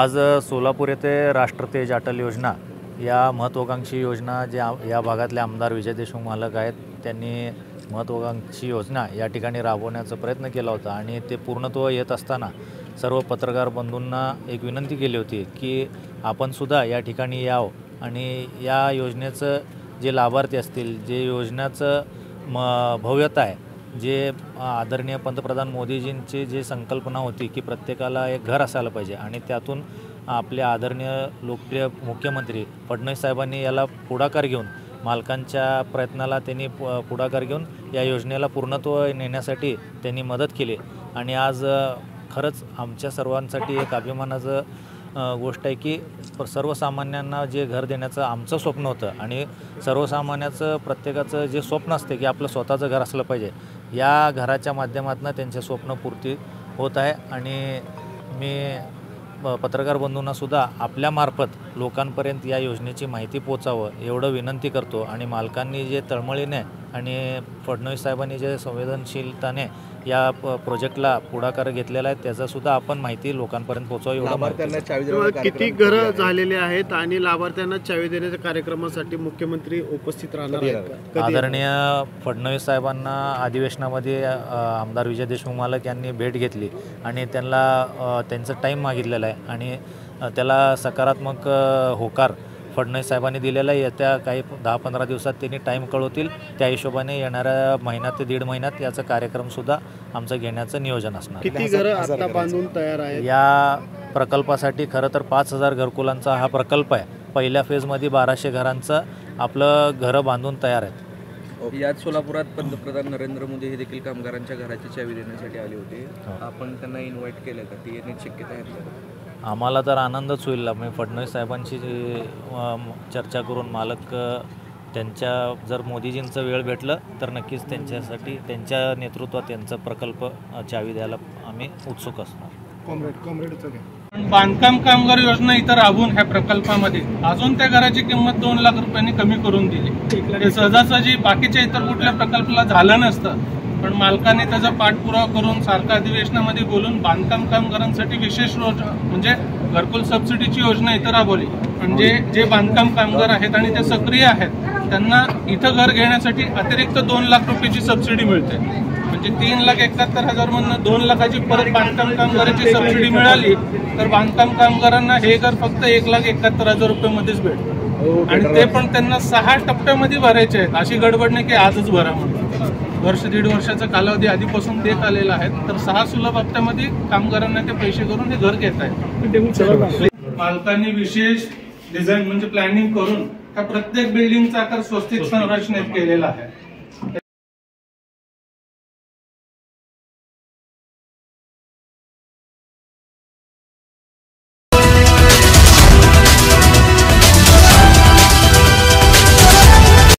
आज सोलापूर येथे राष्ट्रतेज अटल योजना या महत्त्वाकांक्षी योजना ज्या या भागातले आमदार विजय देशमुख मालक आहेत त्यांनी महत्त्वाकांक्षी योजना या ठिकाणी राबवण्याचा प्रयत्न केला होता आणि ते पूर्णत्व येत असताना सर्व पत्रकार बंधूंना एक विनंती केली होती की आपण सुद्धा या ठिकाणी यावं आणि या योजनेचं जे लाभार्थी असतील, जे योजनेचं भव्यता आहे, जे आदरणीय पंतप्रधान मोदीजींची जी संकल्पना होती की प्रत्येकाला एक घर असायला पाहिजे आणि त्यातून आपले आदरणीय लोकप्रिय मुख्यमंत्री फडणवीस साहेबांनी याला पुढाकार घेऊन मालकांच्या प्रयत्नाला त्यांनी पुढाकार घेऊन या योजनेला पूर्णत्व नेण्यासाठी त्यांनी मदत केली आणि आज खरंच आमच्या सर्वांसाठी एक अभिमानाचं गोष्ट आहे की सर्वसामान्यांना जे घर देण्याचं आमचं स्वप्न होतं आणि सर्वसामान्याचं प्रत्येकाचं जे स्वप्न असते की आपलं स्वतःचं घर असलं पाहिजे, या घराच्या माध्यमातून त्यांचे स्वप्न पूर्ती होत आहे आणि मी पत्रकार बंधूंनासुद्धा आपल्यामार्फत लोकांपर्यंत या योजनेची माहिती पोचावं एवढं विनंती करतो आणि मालकांनी जे तळमळीने आणि फडणवीस साहेबांनी जे संवेदनशीलताने या प्रोजेक्टला पुढाकार घेतलेला आहे त्याचासुद्धा आपण माहिती लोकांपर्यंत पोचावं एवढं. किती घरं झालेले आहेत आणि लाभार्थ्यांना चावी देण्याच्या कार्यक्रमासाठी मुख्यमंत्री उपस्थित राहणार आहेत? आदरणीय फडणवीस साहेबांना अधिवेशनामध्ये आमदार विजय देशमुख मालक यांनी भेट घेतली आणि त्यांना त्यांचं टाईम मागितलेला आहे आणि त्याला सकारात्मक होकार फडणवीस साहेबांनी दिलेला आहे. येत्या काही 10-15 दिवसात त्यांनी टाईम कळवतील, त्या हिशोबाने येणाऱ्या महिन्यात ते 1.5 महिन्यात याचा कार्यक्रमसुद्धा आमचं घेण्याचं नियोजन असणार. किती घरं आता बांधून तयार आहेत? या प्रकल्पासाठी खरं तर 5,000 घरकुलांचा हा प्रकल्प आहे. पहिल्या फेजमध्ये 1200 घरांचं आपलं घरं बांधून तयार आहेत. याच सोलापुरात पंतप्रधान नरेंद्र मोदी हे देखील कामगारांच्या घराची चावी देण्यासाठी आले होते. आपण त्यांना इन्व्हाइट केलं का? ती येण्याची शक्यता आहे? आम्हाला तर आनंदच होईल. मी फडणवीस साहेबांशी चर्चा करून मालक त्यांच्या जर मोदीजींचं वेळ भेटलं तर नक्कीच त्यांच्यासाठी त्यांच्या नेतृत्वात त्यांचा प्रकल्प चावी द्यायला आम्ही उत्सुक असणार. बांधकाम कामगार योजना इतर राबवून ह्या प्रकल्पामध्ये अजून त्या घराची किंमत 2 लाख रुपयांनी कमी करून दिली. सहजासहजी बाकीच्या इतर कुठल्या प्रकल्पाला झालं नसतं, पण मालकाने त्याचा पाठपुरावा करून सारख्या अधिवेशनामध्ये बोलून बांधकाम कामगारांसाठी विशेष म्हणजे घरकुल सबसिडीची योजना इथं राबवली. म्हणजे जे बांधकाम कामगार आहेत आणि ते सक्रिय आहेत त्यांना इथं घर घेण्यासाठी अतिरिक्त 2 लाख रुपयाची सबसिडी मिळते. म्हणजे 3,71,000 मधून 2 लाखाची परत बांधकाम कामगाराची सबसिडी मिळाली तर बांधकाम कामगारांना हे घर फक्त 1,71,000 रुपयामध्येच भेटतं आणि ते पण त्यांना 6 टप्प्यामध्ये भरायचे आहेत. अशी गडबड नाही की आजच भरा म्हणून. वर्ष 1.5 वर्षाचा कालावधी आधीपासून देत आलेला आहे. तर 6 सुलभ हप्त्यामध्ये कामगारांना ते पैसे करून हे घर घेत आहेत. मालकांनी विशेष डिझाईन म्हणजे प्लॅनिंग करून हा प्रत्येक बिल्डिंगचा आकार स्वस्तिक संरचनेत केलेला आहे.